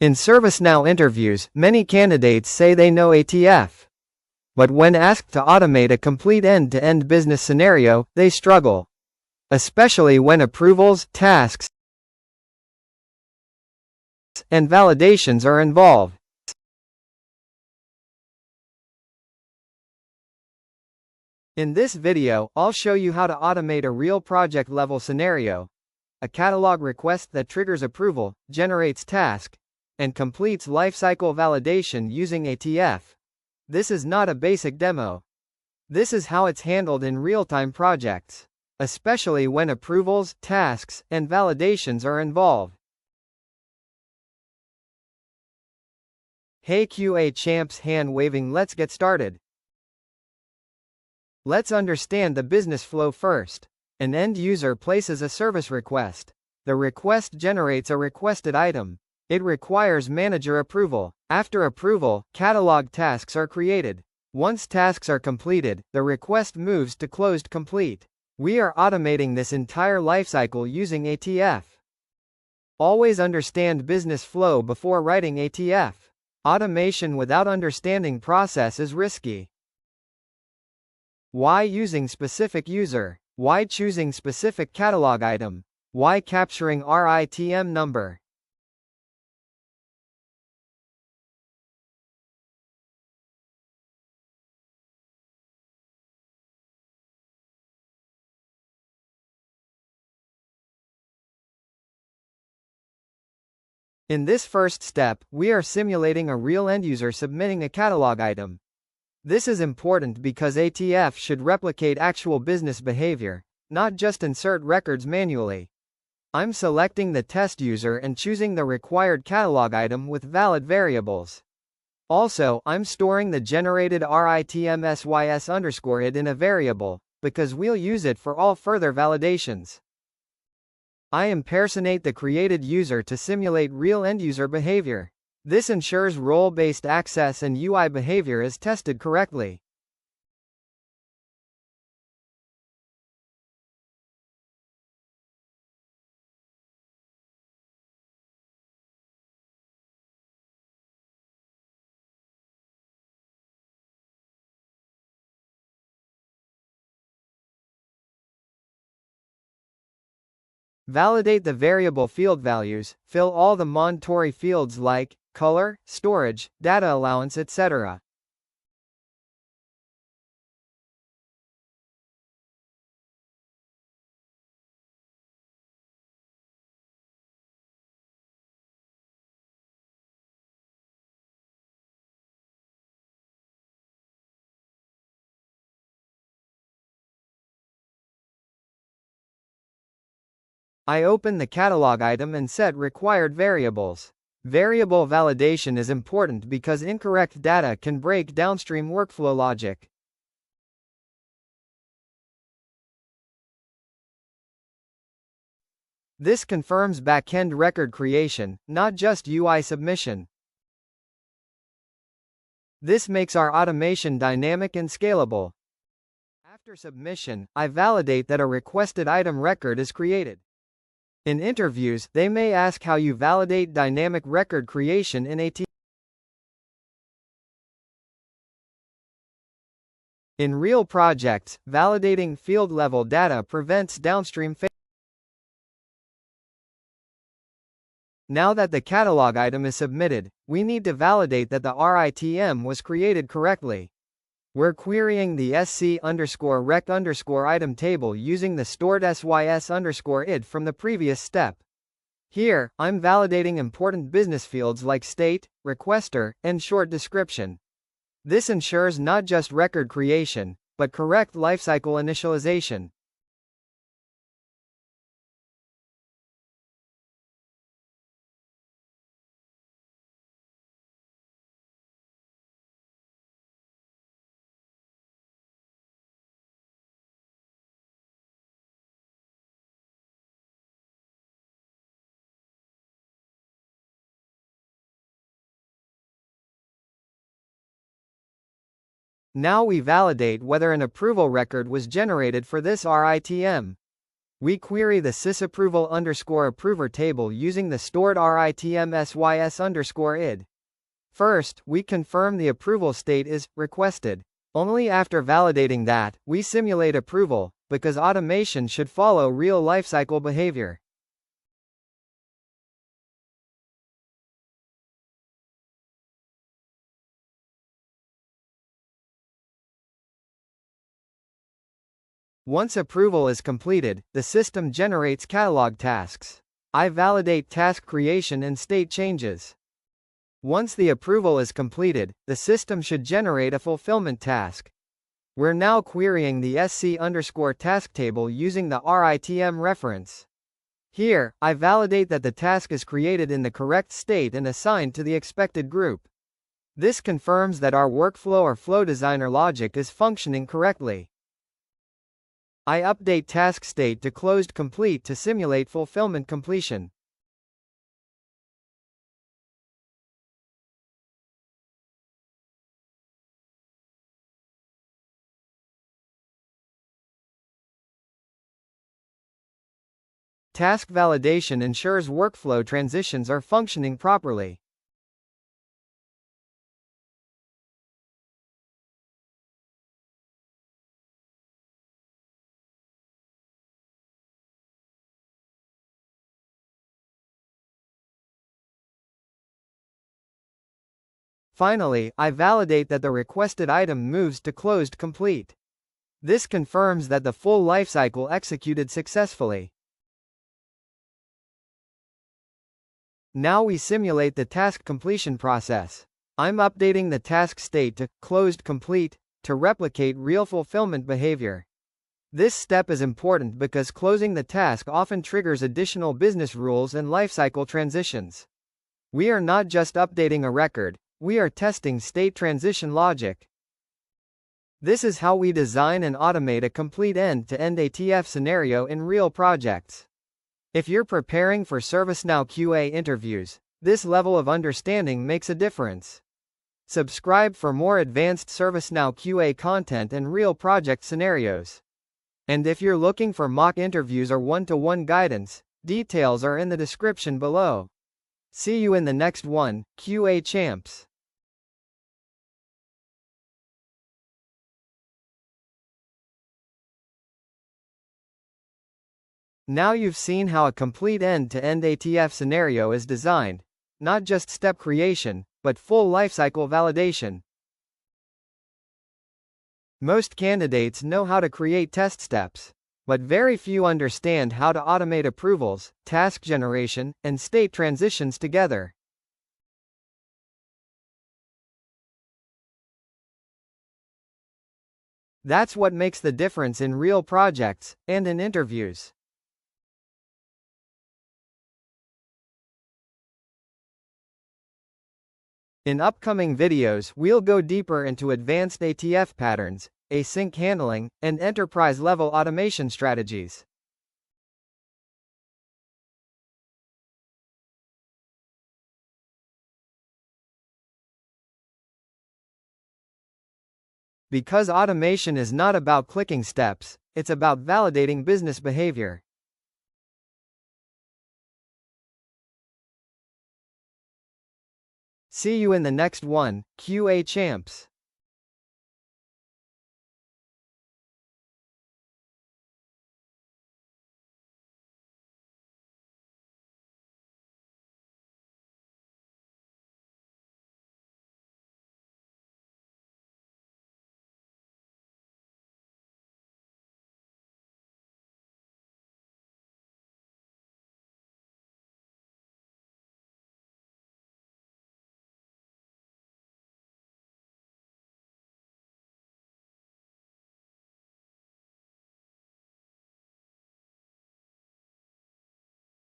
In ServiceNow interviews, many candidates say they know ATF. But when asked to automate a complete end-to-end business scenario, they struggle. Especially when approvals, tasks, and validations are involved. In this video, I'll show you how to automate a real project-level scenario, a catalog request that triggers approval, generates task, and completes lifecycle validation using ATF. This is not a basic demo. This is how it's handled in real-time projects, especially when approvals, tasks, and validations are involved. Hey QA champs, hand waving, let's get started. Let's understand the business flow first. An end user places a service request. The request generates a requested item. It requires manager approval. After approval, catalog tasks are created. Once tasks are completed, the request moves to closed complete. We are automating this entire lifecycle using ATF. Always understand business flow before writing ATF. Automation without understanding process is risky. Why using specific user? Why choosing specific catalog item? Why capturing RITM number? In this first step, we are simulating a real end user submitting a catalog item. This is important because ATF should replicate actual business behavior, not just insert records manually. I'm selecting the test user and choosing the required catalog item with valid variables. Also, I'm storing the generated RITM SYS_id in a variable, because we'll use it for all further validations. I impersonate the created user to simulate real end-user behavior. This ensures role-based access and UI behavior is tested correctly. Validate the variable field values, fill all the mandatory fields like color, storage, data allowance, etc. I open the catalog item and set required variables. Variable validation is important because incorrect data can break downstream workflow logic. This confirms backend record creation, not just UI submission. This makes our automation dynamic and scalable. After submission, I validate that a requested item record is created. In interviews, they may ask how you validate dynamic record creation in ATF. In real projects, validating field-level data prevents downstream failure. Now that the catalog item is submitted, we need to validate that the RITM was created correctly. We're querying the SC_rec_item table using the stored SYS_id from the previous step. Here, I'm validating important business fields like state, requester, and short description. This ensures not just record creation, but correct lifecycle initialization. Now we validate whether an approval record was generated for this RITM. We query the sysapproval_approver table using the stored RITM_id. First, we confirm the approval state is requested. Only after validating that, we simulate approval, because automation should follow real lifecycle behavior. Once approval is completed, the system generates catalog tasks. I validate task creation and state changes. Once the approval is completed, the system should generate a fulfillment task. We're now querying the SC_task table using the RITM reference. Here, I validate that the task is created in the correct state and assigned to the expected group. This confirms that our workflow or flow designer logic is functioning correctly. I update task state to closed complete to simulate fulfillment completion. Task validation ensures workflow transitions are functioning properly. Finally, I validate that the requested item moves to closed complete. This confirms that the full lifecycle executed successfully. Now we simulate the task completion process. I'm updating the task state to closed complete to replicate real fulfillment behavior. This step is important because closing the task often triggers additional business rules and lifecycle transitions. We are not just updating a record, we are testing state transition logic. This is how we design and automate a complete end-to-end ATF scenario in real projects. If you're preparing for ServiceNow QA interviews, this level of understanding makes a difference. Subscribe for more advanced ServiceNow QA content and real project scenarios. And if you're looking for mock interviews or one-to-one guidance, details are in the description below. See you in the next one, QA champs. Now you've seen how a complete end-to-end ATF scenario is designed, not just step creation, but full lifecycle validation. Most candidates know how to create test steps, but very few understand how to automate approvals, task generation, and state transitions together. That's what makes the difference in real projects, and in interviews. In upcoming videos, we'll go deeper into advanced ATF patterns, async handling, and enterprise-level automation strategies. Because automation is not about clicking steps, it's about validating business behavior. See you in the next one, QA champs.